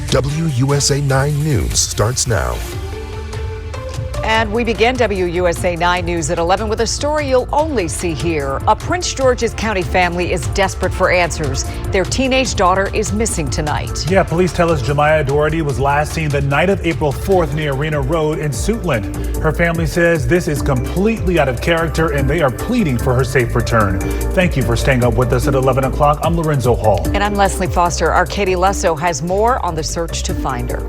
WUSA 9 News starts now. And we begin WUSA 9 News at 11 with a story you'll only see here. A Prince George's County family is desperate for answers. Their teenage daughter is missing tonight. Yeah, police tell us Jemiah Doherty was last seen the night of April 4th near Arena Road in Suitland. Her family says this is completely out of character and they are pleading for her safe return. Thank you for staying up with us at 11 o'clock. I'm Lorenzo Hall. And I'm Leslie Foster. Our Katie Lesso has more on the search to find her.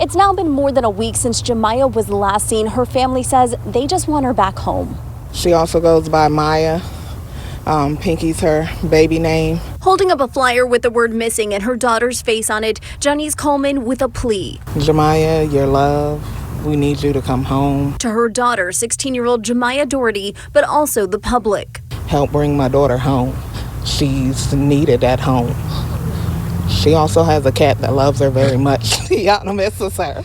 It's now been more than a week since Jemiah was last seen. Her family says they just want her back home. She also goes by Maya. Pinky's her baby name. Holding up a flyer with the word missing and her daughter's face on it, Janice Coleman with a plea. Jemiah, your love, we need you to come home. To her daughter, 16-year-old Jemiah Doherty, but also the public. Help bring my daughter home. She's needed at home. She also has a cat that loves her very much. Y'all misses her.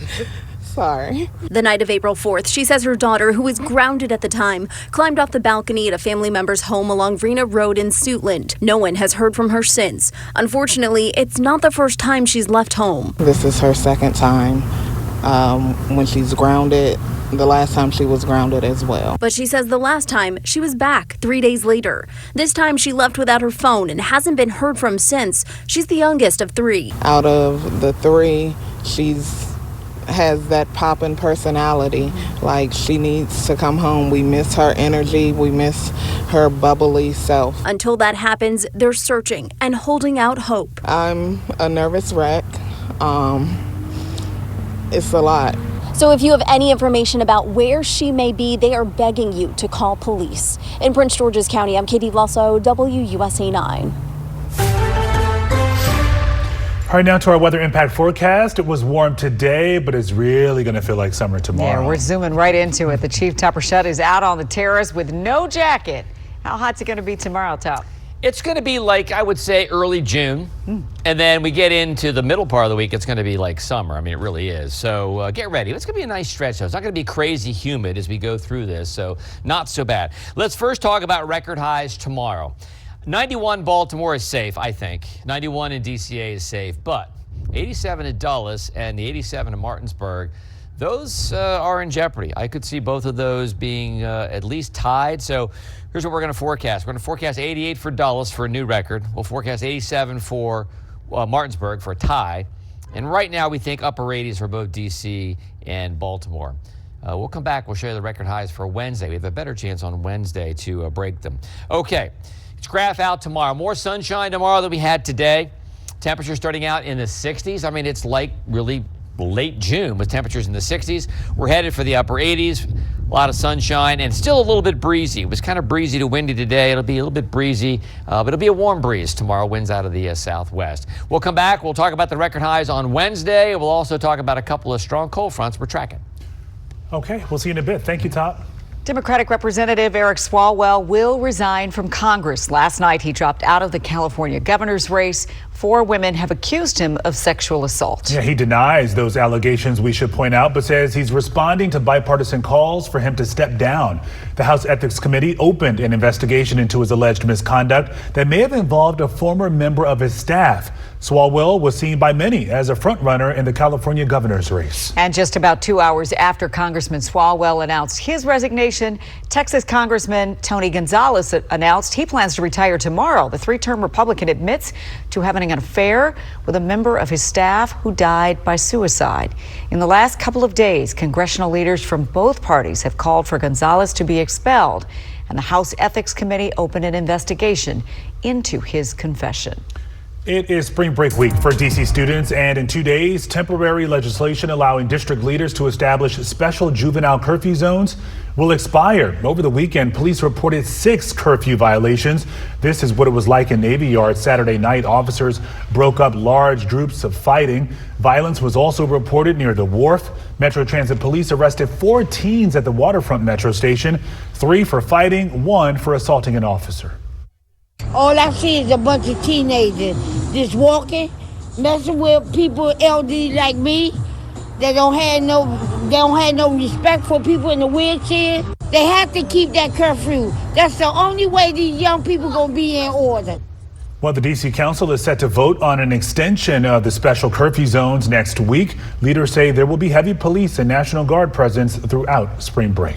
Sorry. The night of April 4th, she says her daughter, who was grounded at the time, climbed off the balcony at a family member's home along Rena Road in Suitland. No one has heard from her since. Unfortunately, it's not the first time she's left home. This is her second time when she's grounded. The last time she was grounded as well. But she says the last time she was back 3 days later. This time she left without her phone and hasn't been heard from since. She's the youngest of three. Out of the three, has that poppin' personality. Like, she needs to come home. We miss her energy. We miss her bubbly self. Until that happens, they're searching and holding out hope. I'm a nervous wreck. It's a lot. So if you have any information about where she may be, they are begging you to call police. In Prince George's County, I'm Katie Lasso, WUSA 9. All right, now to our weather impact forecast. It was warm today, but it's really going to feel like summer tomorrow. Yeah, we're zooming right into it. The Chief Tupper Shed is out on the terrace with no jacket. How hot's it going to be tomorrow, Tup? It's going to be like, I would say, early June. And then we get into the middle part of the week, it's going to be like summer. I mean, it really is. So get ready. It's going to be a nice stretch, though. It's not going to be crazy humid as we go through this, so not so bad. Let's first talk about record highs tomorrow. 91 Baltimore is safe, I think. 91 in DCA is safe, but 87 at Dulles and the 87 in Martinsburg, those are in jeopardy. I could see both of those being at least tied. So here's what we're going to forecast. We're going to forecast 88 for Dulles for a new record. We'll forecast 87 for Martinsburg for a tie. And right now we think upper 80s for both DC and Baltimore. We'll come back. We'll show you the record highs for Wednesday. We have a better chance on Wednesday to break them. Okay, it's graph out tomorrow. More sunshine tomorrow than we had today. Temperatures starting out in the 60s. I mean, it's like really late June with temperatures in the 60s. We're headed for the upper 80s. A lot of sunshine and still a little bit breezy. It was kind of breezy to windy today. It'll be a little bit breezy, but it'll be a warm breeze tomorrow. Winds out of the southwest. We'll come back. We'll talk about the record highs on Wednesday. We'll also talk about a couple of strong cold fronts we're tracking. Okay, we'll see you in a bit. Thank you, Top. Democratic Representative Eric Swalwell will resign from Congress. Last night, he dropped out of the California governor's race. 4 women have accused him of sexual assault. Yeah, he denies those allegations, we should point out, but says he's responding to bipartisan calls for him to step down. The House Ethics Committee opened an investigation into his alleged misconduct that may have involved a former member of his staff. Swalwell was seen by many as a frontrunner in the California governor's race. And just about 2 hours after Congressman Swalwell announced his resignation, Texas Congressman Tony Gonzalez announced he plans to retire tomorrow. The 3-term Republican admits to having an affair with a member of his staff who died by suicide. In the last couple of days, congressional leaders from both parties have called for Gonzalez to be expelled, and the House Ethics Committee opened an investigation into his confession. It is spring break week for DC students, and in 2 days, temporary legislation allowing district leaders to establish special juvenile curfew zones will expire. Over the weekend, police reported 6 curfew violations. This is what it was like in Navy Yard Saturday night. Officers broke up large groups of fighting. Violence was also reported near the wharf. Metro Transit police arrested 4 teens at the Waterfront Metro Station, 3 for fighting, 1 for assaulting an officer. All I see is a bunch of teenagers just walking, messing with people elderly like me. They don't have no respect for people in the wheelchair. They have to keep that curfew. That's the only way these young people gonna be in order. Well, the D.C. Council is set to vote on an extension of the special curfew zones next week. Leaders say there will be heavy police and National Guard presence throughout spring break.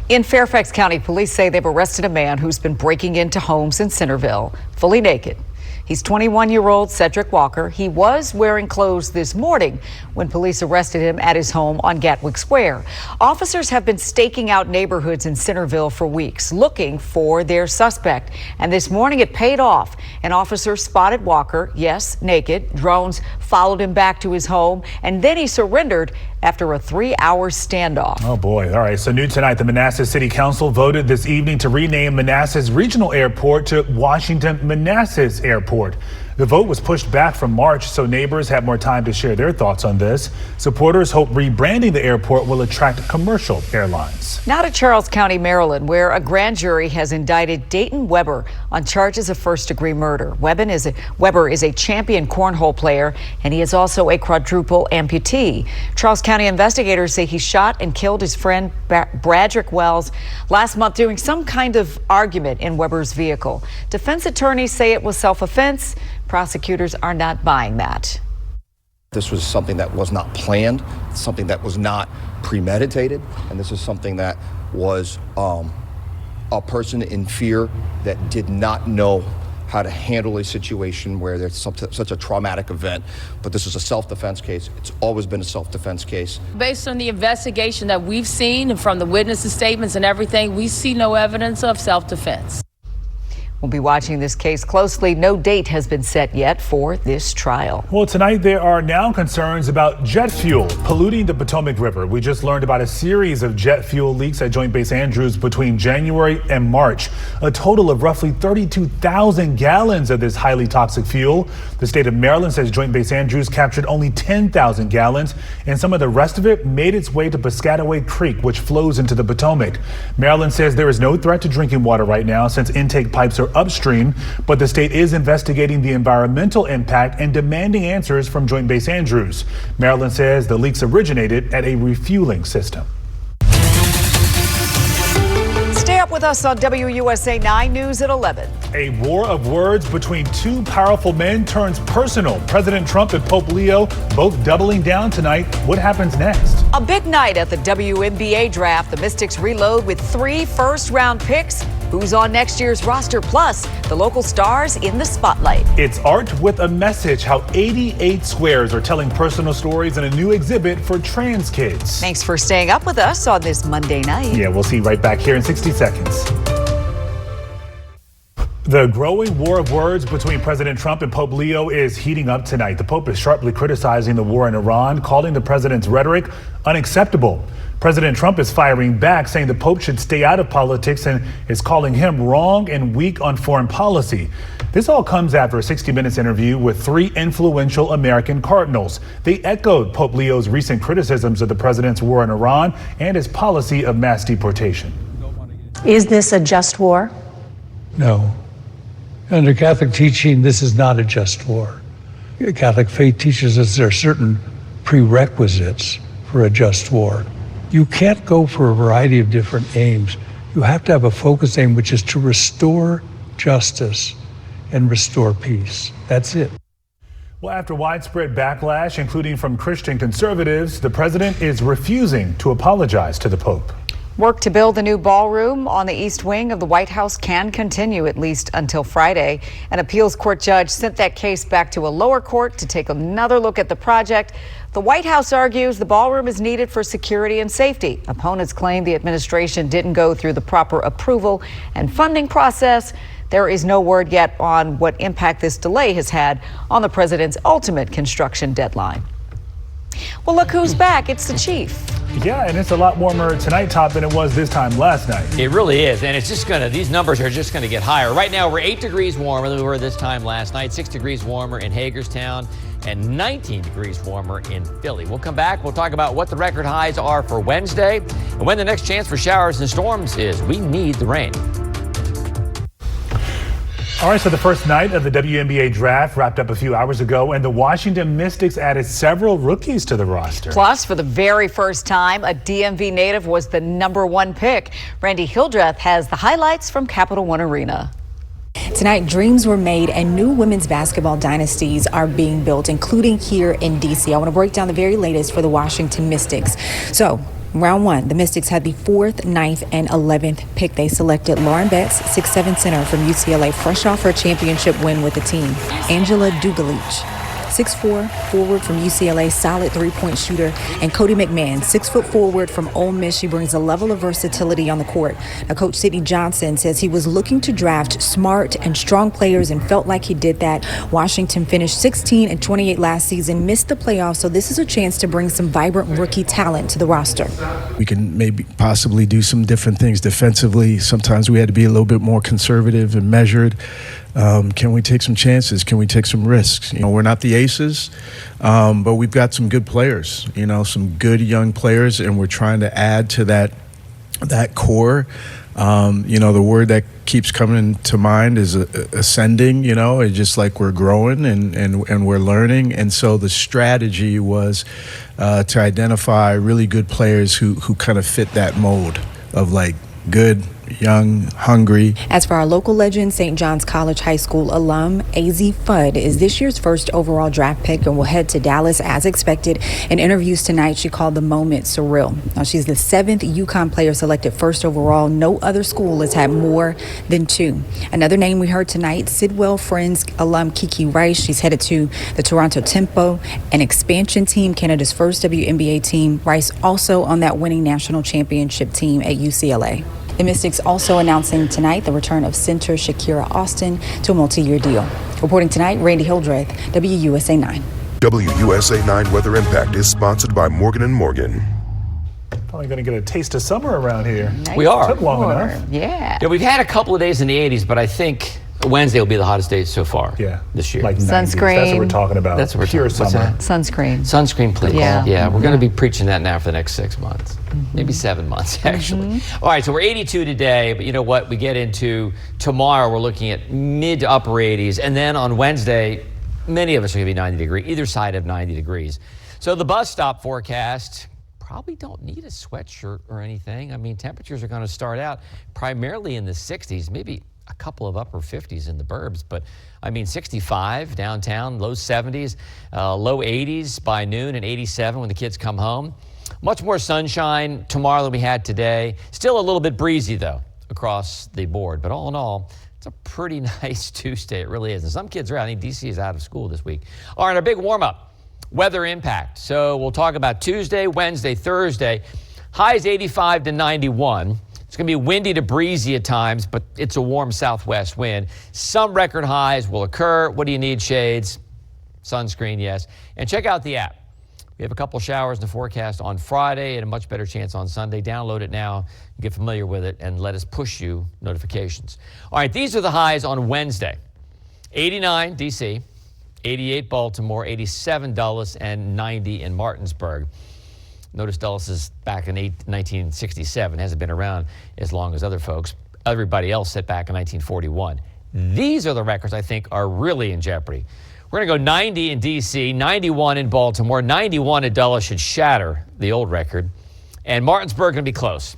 In Fairfax County, police say they've arrested a man who's been breaking into homes in Centerville, fully naked. He's 21-year-old Cedric Walker. He was wearing clothes this morning when police arrested him at his home on Gatwick Square. Officers have been staking out neighborhoods in Centerville for weeks, looking for their suspect. And this morning it paid off. An officer spotted Walker, yes, naked. Drones followed him back to his home, and then he surrendered after a 3-hour standoff. Oh boy. All right. So new tonight, the Manassas City Council voted this evening to rename Manassas Regional Airport to Washington Manassas Airport. The vote was pushed back from March, so neighbors have more time to share their thoughts on this. Supporters hope rebranding the airport will attract commercial airlines. Now to Charles County, Maryland, where a grand jury has indicted Dayton Weber on charges of first-degree murder. Weber is a champion cornhole player, and he is also a quadruple amputee. Charles County investigators say he shot and killed his friend Bradrick Wells last month during some kind of argument in Weber's vehicle. Defense attorneys say it was self-defense. Prosecutors are not buying that. This was something that was not planned, something that was not premeditated, and this is something that was a person in fear that did not know how to handle a situation where there's such a traumatic event. But this is a self-defense case. It's always been a self-defense case. Based on the investigation that we've seen and from the witnesses' statements and everything, we see no evidence of self-defense. We'll be watching this case closely. No date has been set yet for this trial. Well, tonight there are now concerns about jet fuel polluting the Potomac River. We just learned about a series of jet fuel leaks at Joint Base Andrews between January and March. A total of roughly 32,000 gallons of this highly toxic fuel. The state of Maryland says Joint Base Andrews captured only 10,000 gallons, and some of the rest of it made its way to Piscataway Creek, which flows into the Potomac. Maryland says there is no threat to drinking water right now since intake pipes are upstream, but the state is investigating the environmental impact and demanding answers from Joint Base Andrews. Maryland says the leaks originated at a refueling system. Stay up with us on WUSA 9 News at 11. A war of words between two powerful men turns personal. President Trump and Pope Leo both doubling down tonight. What happens next? A big night at the WNBA draft. The Mystics reload with 3 first-round picks. Who's on next year's roster? Plus, the local stars in the spotlight. It's art with a message, how 88 squares are telling personal stories in a new exhibit for trans kids. Thanks for staying up with us on this Monday night. Yeah, we'll see you right back here in 60 seconds. The growing war of words between President Trump and Pope Leo is heating up tonight. The Pope is sharply criticizing the war in Iran, calling the president's rhetoric unacceptable. President Trump is firing back, saying the Pope should stay out of politics and is calling him wrong and weak on foreign policy. This all comes after a 60 Minutes interview with 3 influential American cardinals. They echoed Pope Leo's recent criticisms of the president's war in Iran and his policy of mass deportation. Is this a just war? No. Under Catholic teaching, this is not a just war. Catholic faith teaches us there are certain prerequisites for a just war. You can't go for a variety of different aims. You have to have a focused aim, which is to restore justice and restore peace. That's it. Well, after widespread backlash, including from Christian conservatives, the president is refusing to apologize to the Pope. Work to build a new ballroom on the east wing of the White House can continue at least until Friday. An appeals court judge sent that case back to a lower court to take another look at the project. The White House argues the ballroom is needed for security and safety. Opponents claim the administration didn't go through the proper approval and funding process. There is no word yet on what impact this delay has had on the president's ultimate construction deadline. Well, look who's back. It's the chief. Yeah, and it's a lot warmer tonight, Top, than it was this time last night. It really is, and it's just these numbers are just gonna get higher. Right now, we're 8 degrees warmer than we were this time last night, 6 degrees warmer in Hagerstown, and 19 degrees warmer in Philly. We'll come back. We'll talk about what the record highs are for Wednesday and when the next chance for showers and storms is. We need the rain. All right, so the first night of the WNBA draft wrapped up a few hours ago, and the Washington Mystics added several rookies to the roster. Plus, for the very first time, a DMV native was the #1 pick. Randy Hildreth has the highlights from Capital One Arena. Tonight, dreams were made and new women's basketball dynasties are being built, including here in D.C. I want to break down the very latest for the Washington Mystics. So, round one, the Mystics had the 4th, 9th, and 11th pick. They selected Lauren Betts, 6'7" center from UCLA, fresh off her championship win with the team. Angela Dugalich, 6'4", forward from UCLA, solid three-point shooter, and Cody McMahon, 6 foot forward from Ole Miss. She brings a level of versatility on the court. Now, Coach Sidney Johnson says he was looking to draft smart and strong players and felt like he did that. Washington finished 16-28 last season, missed the playoffs, so this is a chance to bring some vibrant rookie talent to the roster. We can maybe possibly do some different things defensively. Sometimes we had to be a little bit more conservative and measured. Can we take some chances? Can we take some risks? We're not the aces, but we've got some good players, some good young players, and we're trying to add to that core. The word that keeps coming to mind is ascending, it's just like we're growing and we're learning. And so the strategy was to identify really good players who kind of fit that mold of like good, young, hungry. As for our local legend, St. John's College High School alum AZ Fudd is this year's first overall draft pick and will head to Dallas as expected. In interviews tonight, she called the moment surreal. Now, she's the 7th UConn player selected first overall. No other school has had more than 2. Another name we heard tonight, Sidwell Friends alum Kiki Rice. She's headed to the Toronto Tempo, an expansion team, Canada's first WNBA team. Rice also on that winning national championship team at UCLA. The Mystics also announcing tonight the return of center Shakira Austin to a multi-year deal. Reporting tonight, Randy Hildreth, WUSA 9. WUSA 9 Weather Impact is sponsored by Morgan & Morgan. Probably going to get a taste of summer around here. Nice. We are. Took long enough. Yeah. Yeah, we've had a couple of days in the 80s, but I think Wednesday will be the hottest day so far. Yeah. This year. Like 90s. Sunscreen. That's what we're talking about. That's what we're Pure talking about. summer. What's that? Sunscreen. Sunscreen, please. Yeah. We're going to be preaching that now for the next 6 months. Maybe 7 months, actually. All right, so we're 82 today, but you know what? We get into tomorrow, we're looking at mid to upper 80s. And then on Wednesday, many of us are going to be 90 degrees, either side of 90 degrees. So the bus stop forecast, probably don't need a sweatshirt or anything. I mean, temperatures are going to start out primarily in the 60s, maybe a couple of upper 50s in the burbs, but I mean 65 downtown, low 70s, low 80s by noon, and 87 when the kids come home. Much more sunshine tomorrow than we had today. Still a little bit breezy though across the board, but all in all, it's a pretty nice Tuesday. It really is. And some kids are out. I think DC is out of school this week. All right, our big warm up, weather impact. So we'll talk about Tuesday, Wednesday, Thursday. Highs 85 to 91. It's going to be windy to breezy at times, but it's a warm southwest wind. Some record highs will occur. What do you need? Shades, sunscreen, yes. And check out the app. We have a couple showers in the forecast on Friday and a much better chance on Sunday. Download it now, get familiar with it, and let us push you notifications. All right, these are the highs on Wednesday. 89 D.C., 88 Baltimore, 87 Dulles, and 90 in Martinsburg. Notice Dulles is back in 1967, hasn't been around as long as other folks. Everybody else set back in 1941. These are the records I think are really in jeopardy. We're going to go 90 in D.C., 91 in Baltimore, 91 at Dulles should shatter the old record, and Martinsburg going to be close.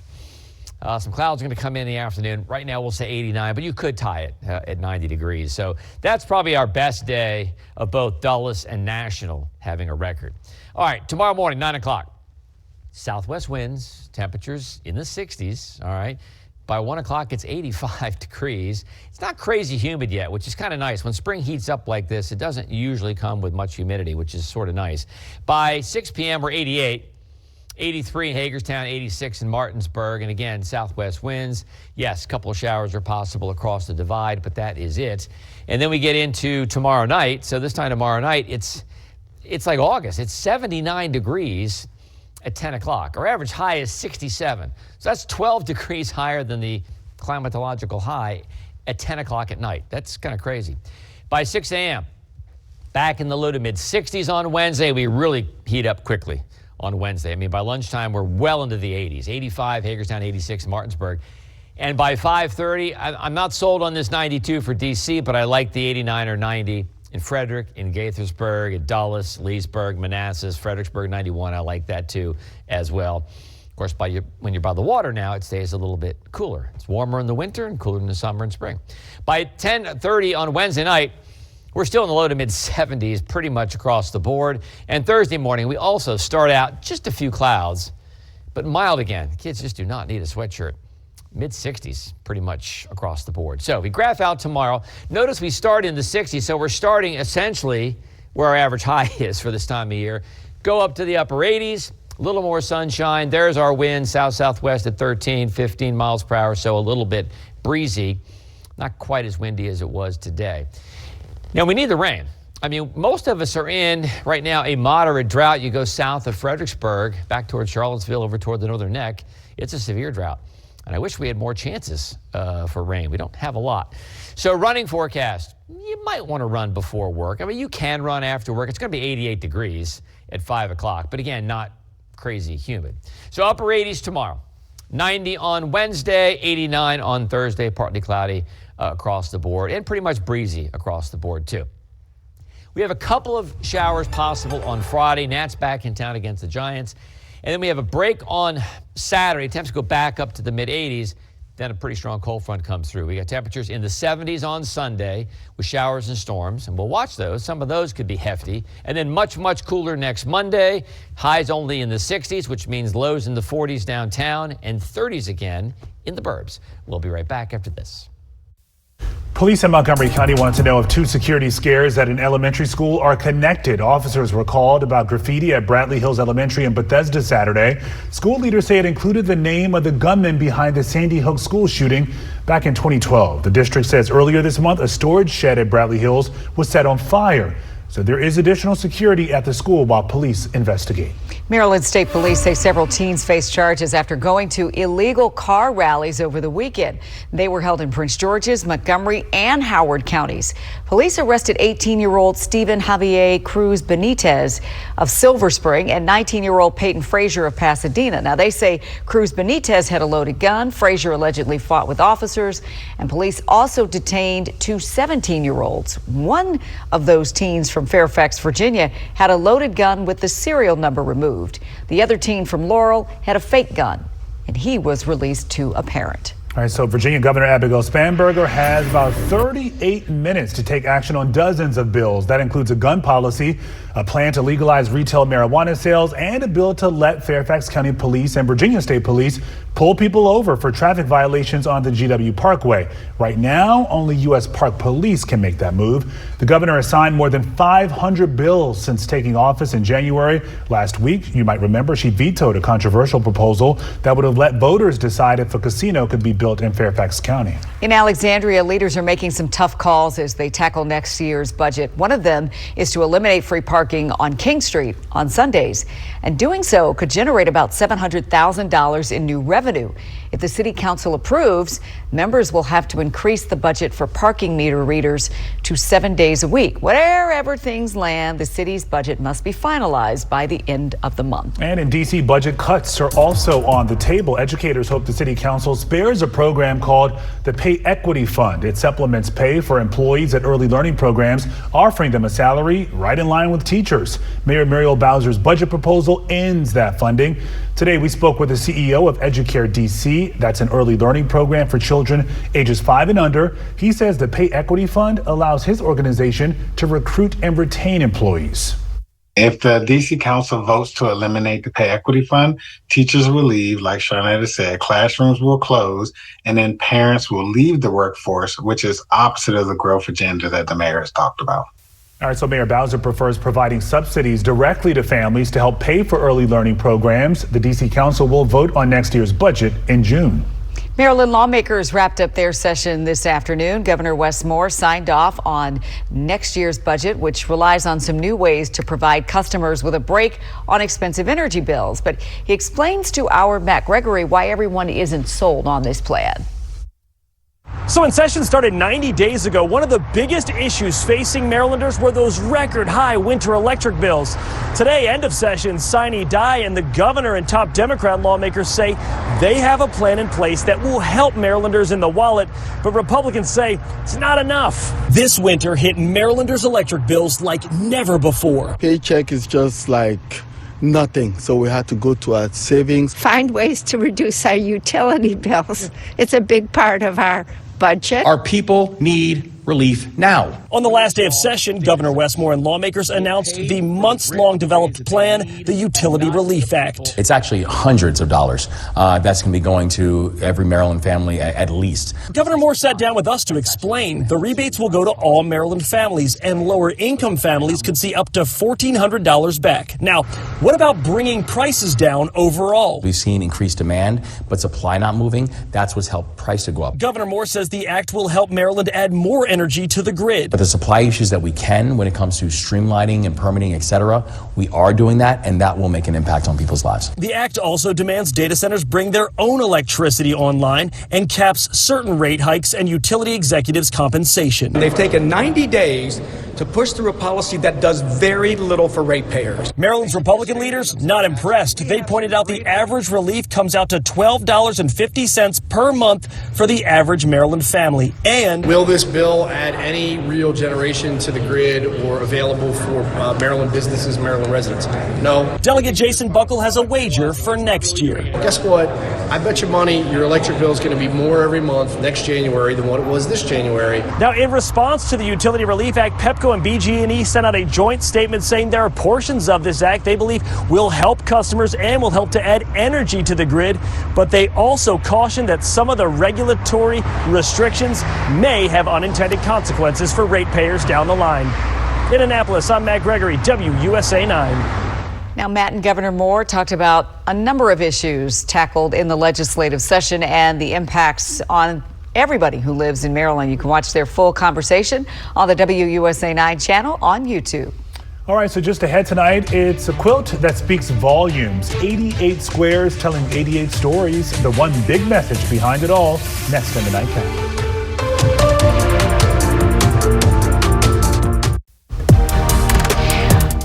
Some clouds are going to come in the afternoon. Right now we'll say 89, but you could tie it at 90 degrees. So that's probably our best day of both Dulles and National having a record. All right, tomorrow morning, 9 o'clock. Southwest winds, temperatures in the 60s, all right. By 1 o'clock, it's 85 degrees. It's not crazy humid yet, which is kind of nice. When spring heats up like this, it doesn't usually come with much humidity, which is sort of nice. By 6 p.m., we're 88, 83 in Hagerstown, 86 in Martinsburg. And again, southwest winds. Yes, a couple of showers are possible across the divide, but that is it. And then we get into tomorrow night. So this time tomorrow night, it's like August. It's 79 degrees at 10 o'clock. Our average high is 67. So that's 12 degrees higher than the climatological high at 10 o'clock at night. That's kind of crazy. By 6 a.m., back in the low to mid 60s on Wednesday. We really heat up quickly on Wednesday. I mean, by lunchtime, we're well into the 80s. 85, Hagerstown, 86, Martinsburg. And by 5:30, I'm not sold on this 92 for D.C., but I like the 89 or 90. In Frederick, in Gaithersburg, in Dulles, Leesburg, Manassas, Fredericksburg 91. I like that too as well. course, when you're by the water now, it stays a little bit cooler. It's warmer in the winter and cooler in the summer and spring. By 10:30 on Wednesday night, we're still in the low to mid 70s pretty much across the board. And Thursday morning, we also start out just a few clouds, but mild again. Kids just do not need a sweatshirt. Mid 60s pretty much across the board. So we graph out tomorrow. Notice we start in the 60s, so we're starting essentially where our average high is for this time of year. Go up to the upper 80s. A little more sunshine. There's our wind, south-southwest at 13, 15 miles per hour, so a little bit breezy. Not quite as windy as it was today. Now, we need the rain. I mean, most of us are in, right now, a moderate drought. You go south of Fredericksburg, back towards Charlottesville, over toward the Northern Neck. It's a severe drought. And I wish we had more chances for rain. We don't have a lot. So running forecast, you might want to run before work. I mean, you can run after work. It's going to be 88 degrees at 5 o'clock, but again, not crazy humid. So upper 80s tomorrow, 90 on Wednesday, 89 on Thursday, partly cloudy across the board, and pretty much breezy across the board too. We have a couple of showers possible on Friday. Nats back in town against the Giants. And then we have a break on Saturday. Temps go back up to the mid-80s. Then a pretty strong cold front comes through. We got temperatures in the 70s on Sunday with showers and storms, and we'll watch those. Some of those could be hefty. And then much, much cooler next Monday. Highs only in the 60s, which means lows in the 40s downtown and 30s again in the burbs. We'll be right back after this. Police in Montgomery County want to know if two security scares at an elementary school are connected. Officers were called about graffiti at Bradley Hills Elementary in Bethesda Saturday. School leaders say it included the name of the gunman behind the Sandy Hook school shooting back in 2012. The district says earlier this month, a storage shed at Bradley Hills was set on fire. So there is additional security at the school while police investigate. Maryland State Police say several teens face charges after going to illegal car rallies over the weekend. They were held in Prince George's, Montgomery, and Howard counties. Police arrested 18-year-old Stephen Javier Cruz Benitez of Silver Spring and 19-year-old Peyton Frazier of Pasadena. Now, they say Cruz Benitez had a loaded gun. Frazier allegedly fought with officers, and police also detained two 17-year-olds. One of those teens from Fairfax, Virginia, had a loaded gun with the serial number removed. The other teen from Laurel had a fake gun, and he was released to a parent. All right, so Virginia Governor Abigail Spanberger has about 38 minutes to take action on dozens of bills. That includes a gun policy, a plan to legalize retail marijuana sales, and a bill to let Fairfax County Police and Virginia State Police pull people over for traffic violations on the GW Parkway. Right now, only U.S. Park Police can make that move. The governor has signed more than 500 bills since taking office in January. Last week, you might remember, she vetoed a controversial proposal that would have let voters decide if a casino could be built in Fairfax County. In Alexandria, leaders are making some tough calls as they tackle next year's budget. One of them is to eliminate free parking on King Street on Sundays. And doing so could generate about $700,000 in new revenue. If the city council approves, members will have to increase the budget for parking meter readers to 7 days a week. Wherever things land, the city's budget must be finalized by the end of the month. And in D.C., budget cuts are also on the table. Educators hope the city council spares a program called the Pay Equity Fund. It supplements pay for employees at early learning programs, offering them a salary right in line with teachers. Mayor Muriel Bowser's budget proposal ends that funding. Today, we spoke with the CEO of Educare DC. That's an early learning program for children ages 5 and under. He says the Pay Equity Fund allows his organization to recruit and retain employees. If the DC Council votes to eliminate the Pay Equity Fund, teachers will leave, like Sharnetta said, classrooms will close, and then parents will leave the workforce, which is opposite of the growth agenda that the mayor has talked about. All right, so Mayor Bowser prefers providing subsidies directly to families to help pay for early learning programs. The D.C. Council will vote on next year's budget in June. Maryland lawmakers wrapped up their session this afternoon. Governor Wes Moore signed off on next year's budget, which relies on some new ways to provide customers with a break on expensive energy bills. But he explains to our Matt Gregory why everyone isn't sold on this plan. So when session started 90 days ago, one of the biggest issues facing Marylanders were those record high winter electric bills. Today, end of session, sine die, and the governor and top Democrat lawmakers say they have a plan in place that will help Marylanders in the wallet, but Republicans say it's not enough. This winter hit Marylanders' electric bills like never before. Paycheck is just like nothing. So we had to go to our savings. Find ways to reduce our utility bills. It's a big part of our budget. Our people need relief now. On the last day of session, Governor Westmore and lawmakers announced the months-long developed plan, the Utility Relief Act. It's actually hundreds of dollars that's going to be going to every Maryland family at least. Governor Moore sat down with us to explain the rebates will go to all Maryland families, and lower-income families could see up to $1,400 back. Now, what about bringing prices down overall? We've seen increased demand, but supply not moving. That's what's helped price to go up. Governor Moore says the act will help Maryland add more energy to the grid. But the supply issues that we can when it comes to streamlining and permitting, et cetera, we are doing that, and that will make an impact on people's lives. The act also demands data centers bring their own electricity online and caps certain rate hikes and utility executives' compensation. They've taken 90 days to push through a policy that does very little for ratepayers. Maryland's Republican leaders not impressed. They pointed out the average relief comes out to $12.50 per month for the average Maryland family. And will this bill add any real generation to the grid or available for Maryland businesses, Maryland residents? No. Delegate Jason Buckle has a wager for next year. Guess what? I bet you money your electric bill is going to be more every month next January than what it was this January. Now, in response to the Utility Relief Act, Pepco and BG&E sent out a joint statement saying there are portions of this act they believe will help customers and will help to add energy to the grid, but they also caution that some of the regulatory restrictions may have unintended consequences for ratepayers down the line. In Annapolis, I'm Matt Gregory, WUSA 9. Now, Matt and Governor Moore talked about a number of issues tackled in the legislative session and the impacts on everybody who lives in Maryland. You can watch their full conversation on the WUSA 9 channel on YouTube. All right, so just ahead tonight, it's a quilt that speaks volumes. 88 squares telling 88 stories. The one big message behind it all, next in the Nightcap.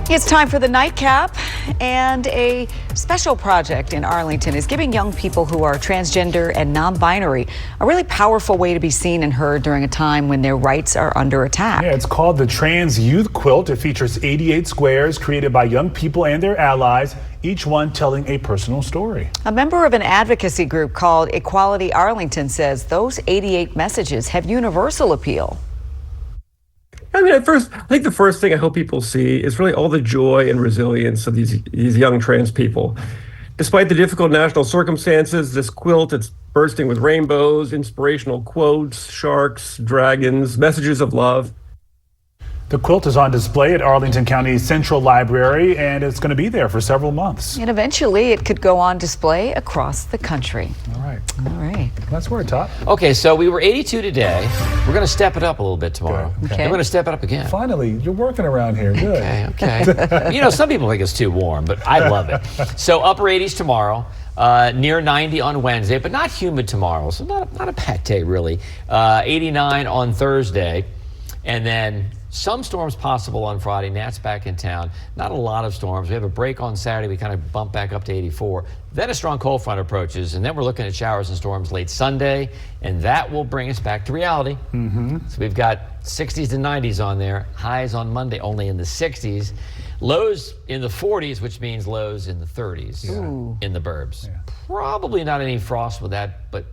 It's time for the Nightcap, and a special project in Arlington is giving young people who are transgender and non-binary a really powerful way to be seen and heard during a time when their rights are under attack. Yeah, it's called the Trans Youth Quilt. It features 88 squares created by young people and their allies, each one telling a personal story. A member of an advocacy group called Equality Arlington says those 88 messages have universal appeal. I mean, I think the first thing I hope people see is really all the joy and resilience of these young trans people. Despite the difficult national circumstances, this quilt, it's bursting with rainbows, inspirational quotes, sharks, dragons, messages of love. The quilt is on display at Arlington County Central Library, and it's going to be there for several months. And eventually it could go on display across the country. All right. All right. That's where it's top. Okay, so we were 82 today. We're going to step it up a little bit tomorrow. Okay. We're going to step it up again. Finally, you're working around here. Good. Okay. You know, some people think it's too warm, but I love it. So upper 80s tomorrow. Near 90 on Wednesday, but not humid tomorrow. So not a bad day, really. 89 on Thursday. And then some storms possible on Friday. Nat's back in town. Not a lot of storms. We have a break on Saturday. We kind of bump back up to 84. Then a strong cold front approaches, and then we're looking at showers and storms late Sunday, and that will bring us back to reality. So we've got 60s to 90s on there. Highs on Monday only in the 60s. Lows in the 40s, which means lows in the 30s in the burbs. Probably not any frost with that, but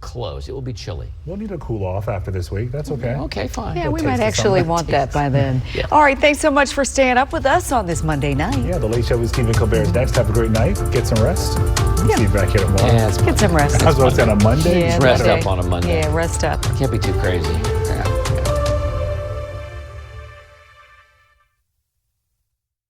close. It will be chilly. We'll need a cool off after this week. That's okay. Okay, fine. Yeah, we might actually want that by then. All right, thanks so much for staying up with us on this Monday night. Yeah, the Late Show with Stephen Colbert is next. Have a great night. Get some rest. We'll see you back here tomorrow. Yeah, get some rest. I was going to say on a Monday. Yeah, rest up on a Monday. Yeah, rest up. Can't be too crazy.